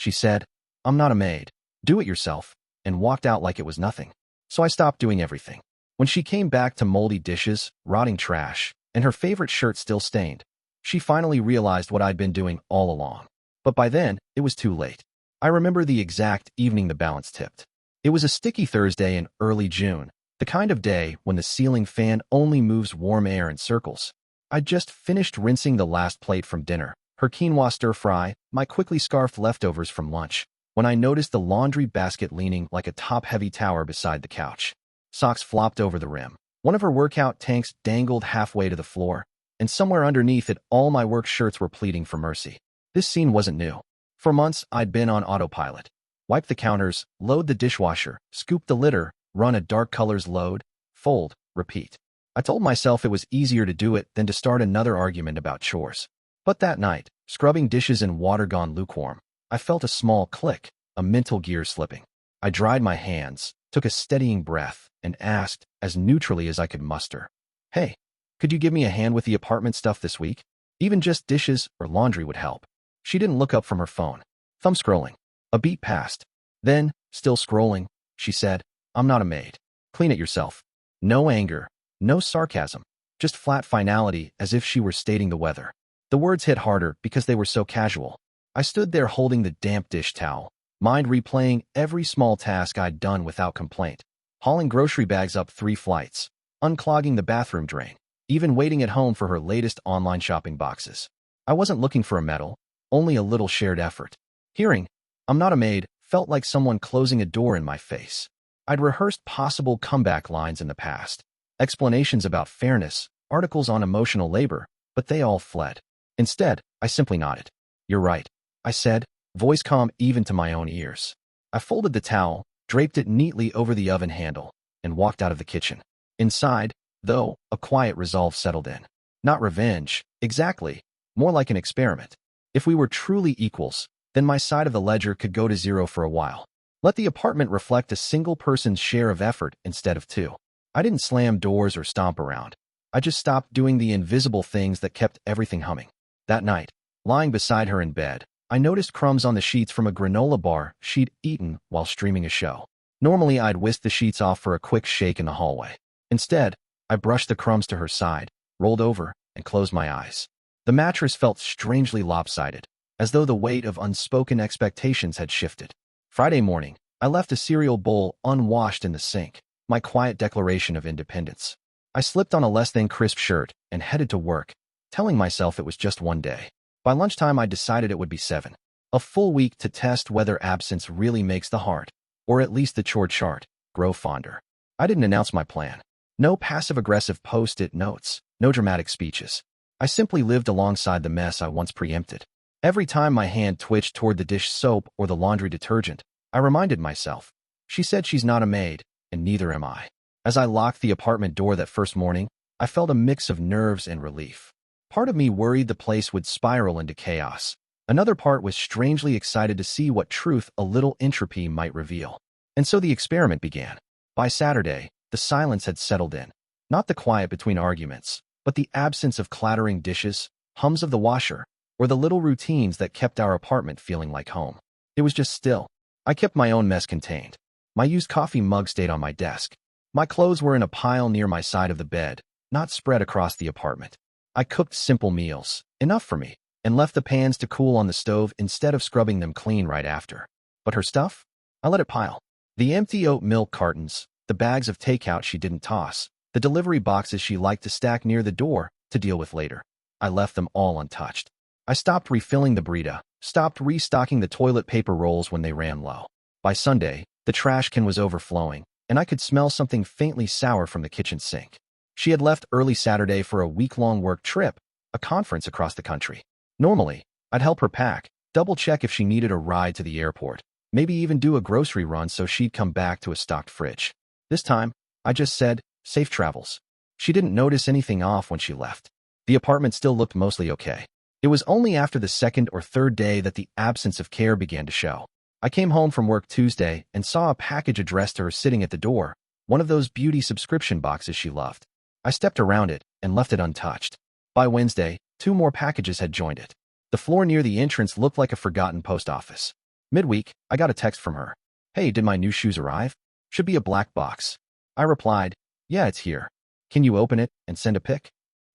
She said, "I'm not a maid. Do it yourself," and walked out like it was nothing. So I stopped doing everything. When she came back to moldy dishes, rotting trash, and her favorite shirt still stained, she finally realized what I'd been doing all along. But by then, it was too late. I remember the exact evening the balance tipped. It was a sticky Thursday in early June, the kind of day when the ceiling fan only moves warm air in circles. I'd just finished rinsing the last plate from dinner, her quinoa stir-fry, my quickly scarfed leftovers from lunch, when I noticed the laundry basket leaning like a top-heavy tower beside the couch. Socks flopped over the rim. One of her workout tanks dangled halfway to the floor, and somewhere underneath it all my work shirts were pleading for mercy. This scene wasn't new. For months, I'd been on autopilot. Wipe the counters, load the dishwasher, scoop the litter, run a dark colors load, fold, repeat. I told myself it was easier to do it than to start another argument about chores. But that night, scrubbing dishes in water gone lukewarm, I felt a small click, a mental gear slipping. I dried my hands, took a steadying breath, and asked, as neutrally as I could muster, "Hey, could you give me a hand with the apartment stuff this week? Even just dishes or laundry would help." She didn't look up from her phone. Thumb scrolling. A beat passed. Then, still scrolling, she said, "I'm not a maid. Clean it yourself." No anger, no sarcasm, just flat finality as if she were stating the weather. The words hit harder because they were so casual. I stood there holding the damp dish towel, mind replaying every small task I'd done without complaint, hauling grocery bags up 3 flights, unclogging the bathroom drain, even waiting at home for her latest online shopping boxes. I wasn't looking for a medal, only a little shared effort. Hearing, "I'm not a maid," felt like someone closing a door in my face. I'd rehearsed possible comeback lines in the past, explanations about fairness, articles on emotional labor, but they all fled. Instead, I simply nodded. "You're right," I said, voice calm even to my own ears. I folded the towel, draped it neatly over the oven handle, and walked out of the kitchen. Inside, though, a quiet resolve settled in. Not revenge, exactly, more like an experiment. If we were truly equals, then my side of the ledger could go to 0 for a while. Let the apartment reflect a single person's share of effort instead of 2. I didn't slam doors or stomp around. I just stopped doing the invisible things that kept everything humming. That night, lying beside her in bed, I noticed crumbs on the sheets from a granola bar she'd eaten while streaming a show. Normally, I'd whisk the sheets off for a quick shake in the hallway. Instead, I brushed the crumbs to her side, rolled over, and closed my eyes. The mattress felt strangely lopsided, as though the weight of unspoken expectations had shifted. Friday morning, I left a cereal bowl unwashed in the sink, my quiet declaration of independence. I slipped on a less-than crisp shirt and headed to work, telling myself it was just one day. By lunchtime, I decided it would be 7. A full week to test whether absence really makes the heart, or at least the chore chart, grow fonder. I didn't announce my plan. No passive-aggressive post-it notes, no dramatic speeches. I simply lived alongside the mess I once preempted. Every time my hand twitched toward the dish soap or the laundry detergent, I reminded myself, she said she's not a maid, and neither am I. As I locked the apartment door that first morning, I felt a mix of nerves and relief. Part of me worried the place would spiral into chaos. Another part was strangely excited to see what truth a little entropy might reveal. And so the experiment began. By Saturday, the silence had settled in. Not the quiet between arguments, but the absence of clattering dishes, hums of the washer, or the little routines that kept our apartment feeling like home. It was just still. I kept my own mess contained. My used coffee mug stayed on my desk. My clothes were in a pile near my side of the bed, not spread across the apartment. I cooked simple meals, enough for me, and left the pans to cool on the stove instead of scrubbing them clean right after. But her stuff? I let it pile. The empty oat milk cartons, the bags of takeout she didn't toss, the delivery boxes she liked to stack near the door to deal with later. I left them all untouched. I stopped refilling the Brita, stopped restocking the toilet paper rolls when they ran low. By Sunday, the trash can was overflowing, and I could smell something faintly sour from the kitchen sink. She had left early Saturday for a week-long work trip, a conference across the country. Normally, I'd help her pack, double-check if she needed a ride to the airport, maybe even do a grocery run so she'd come back to a stocked fridge. This time, I just said, "Safe travels." She didn't notice anything off when she left. The apartment still looked mostly okay. It was only after the second or third day that the absence of care began to show. I came home from work Tuesday and saw a package addressed to her sitting at the door, one of those beauty subscription boxes she loved. I stepped around it and left it untouched. By Wednesday, 2 more packages had joined it. The floor near the entrance looked like a forgotten post office. Midweek, I got a text from her. Hey, did my new shoes arrive? Should be a black box. I replied, yeah, it's here. Can you open it and send a pic?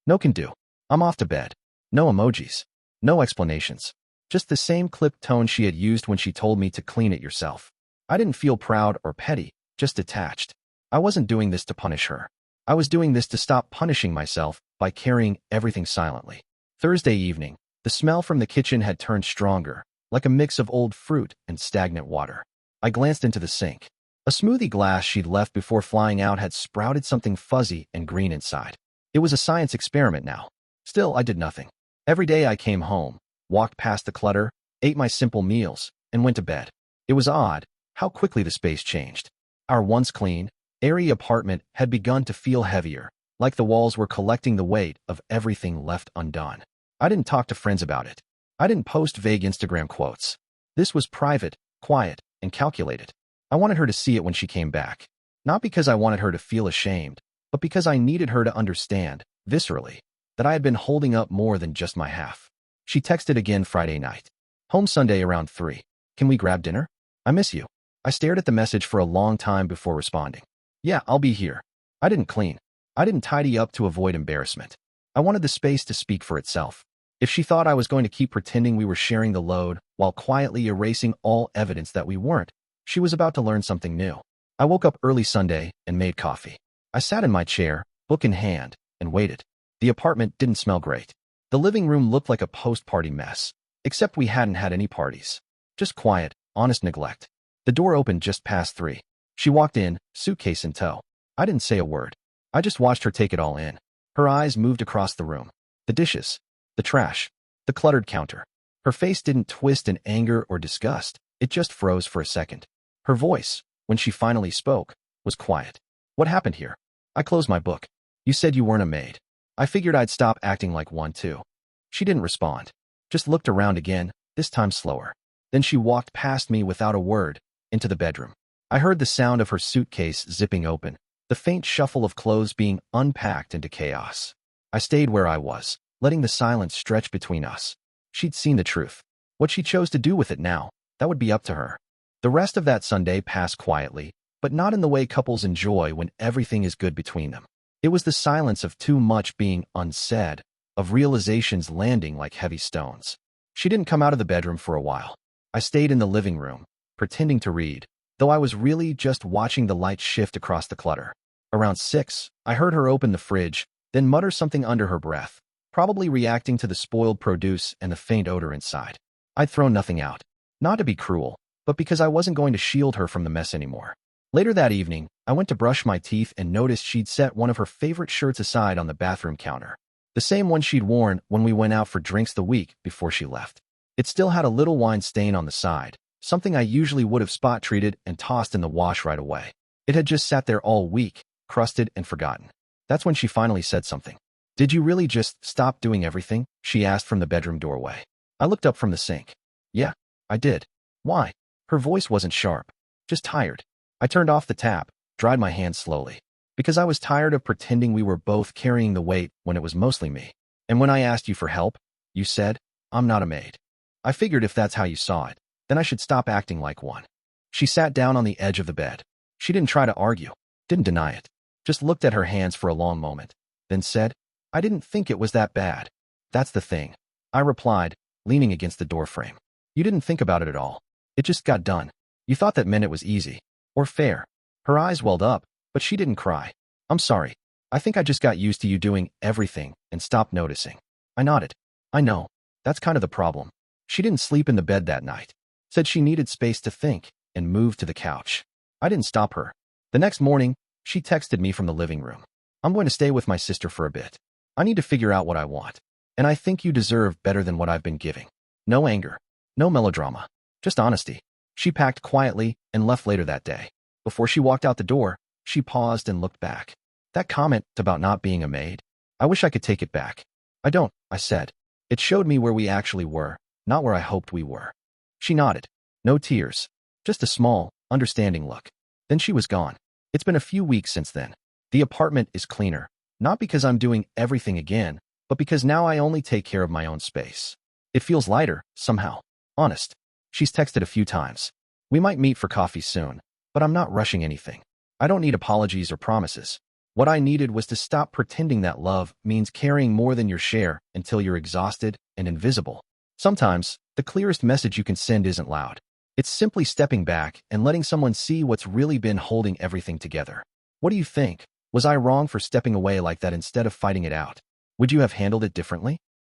No can do. I'm off to bed. No emojis. No explanations. Just the same clipped tone she had used when she told me to clean it yourself. I didn't feel proud or petty, just detached. I wasn't doing this to punish her. I was doing this to stop punishing myself by carrying everything silently. Thursday evening, the smell from the kitchen had turned stronger, like a mix of old fruit and stagnant water. I glanced into the sink. A smoothie glass she'd left before flying out had sprouted something fuzzy and green inside. It was a science experiment now. Still, I did nothing. Every day I came home, walked past the clutter, ate my simple meals, and went to bed. It was odd how quickly the space changed. Our once clean, airy apartment had begun to feel heavier, like the walls were collecting the weight of everything left undone. I didn't talk to friends about it. I didn't post vague Instagram quotes. This was private, quiet, and calculated. I wanted her to see it when she came back. Not because I wanted her to feel ashamed, but because I needed her to understand, viscerally, that I had been holding up more than just my half. She texted again Friday night. Home Sunday around 3. Can we grab dinner? I miss you. I stared at the message for a long time before responding. Yeah, I'll be here. I didn't clean. I didn't tidy up to avoid embarrassment. I wanted the space to speak for itself. If she thought I was going to keep pretending we were sharing the load while quietly erasing all evidence that we weren't, she was about to learn something new. I woke up early Sunday and made coffee. I sat in my chair, book in hand, and waited. The apartment didn't smell great. The living room looked like a post-party mess, except we hadn't had any parties. Just quiet, honest neglect. The door opened just past 3. She walked in, suitcase in tow. I didn't say a word. I just watched her take it all in. Her eyes moved across the room. The dishes, the trash, the cluttered counter. Her face didn't twist in anger or disgust. It just froze for a second. Her voice, when she finally spoke, was quiet. What happened here? I closed my book. You said you weren't a maid. I figured I'd stop acting like one too. She didn't respond. Just looked around again, this time slower. Then she walked past me without a word, into the bedroom. I heard the sound of her suitcase zipping open, the faint shuffle of clothes being unpacked into chaos. I stayed where I was, letting the silence stretch between us. She'd seen the truth. What she chose to do with it now, that would be up to her. The rest of that Sunday passed quietly, but not in the way couples enjoy when everything is good between them. It was the silence of too much being unsaid, of realizations landing like heavy stones. She didn't come out of the bedroom for a while. I stayed in the living room, pretending to read, though I was really just watching the light shift across the clutter. Around 6, I heard her open the fridge, then mutter something under her breath, probably reacting to the spoiled produce and the faint odor inside. I'd thrown nothing out. Not to be cruel, but because I wasn't going to shield her from the mess anymore. Later that evening, I went to brush my teeth and noticed she'd set one of her favorite shirts aside on the bathroom counter. The same one she'd worn when we went out for drinks the week before she left. It still had a little wine stain on the side, something I usually would have spot-treated and tossed in the wash right away. It had just sat there all week, crusted and forgotten. That's when she finally said something. Did you really just stop doing everything? She asked from the bedroom doorway. I looked up from the sink. Yeah, I did. Why? Her voice wasn't sharp, just tired. I turned off the tap, dried my hands slowly. Because I was tired of pretending we were both carrying the weight when it was mostly me. And when I asked you for help, you said, I'm not a maid. I figured if that's how you saw it, then I should stop acting like one. She sat down on the edge of the bed. She didn't try to argue, didn't deny it, just looked at her hands for a long moment, then said, I didn't think it was that bad. That's the thing. I replied, leaning against the doorframe. You didn't think about it at all. It just got done. You thought that meant it was easy. Or fair. Her eyes welled up, but she didn't cry. I'm sorry. I think I just got used to you doing everything and stopped noticing. I nodded. I know. That's kind of the problem. She didn't sleep in the bed that night. Said she needed space to think and moved to the couch. I didn't stop her. The next morning, she texted me from the living room. I'm going to stay with my sister for a bit. I need to figure out what I want. And I think you deserve better than what I've been giving. No anger. No melodrama. Just honesty. She packed quietly and left later that day. Before she walked out the door, she paused and looked back. That comment about not being a maid, I wish I could take it back. I don't, I said. It showed me where we actually were, not where I hoped we were. She nodded. No tears. Just a small, understanding look. Then she was gone. It's been a few weeks since then. The apartment is cleaner, not because I'm doing everything again, but because now I only take care of my own space. It feels lighter, somehow. Honest. She's texted a few times. We might meet for coffee soon, but I'm not rushing anything. I don't need apologies or promises. What I needed was to stop pretending that love means carrying more than your share until you're exhausted and invisible. Sometimes, the clearest message you can send isn't loud. It's simply stepping back and letting someone see what's really been holding everything together. What do you think? Was I wrong for stepping away like that instead of fighting it out? Would you have handled it differently?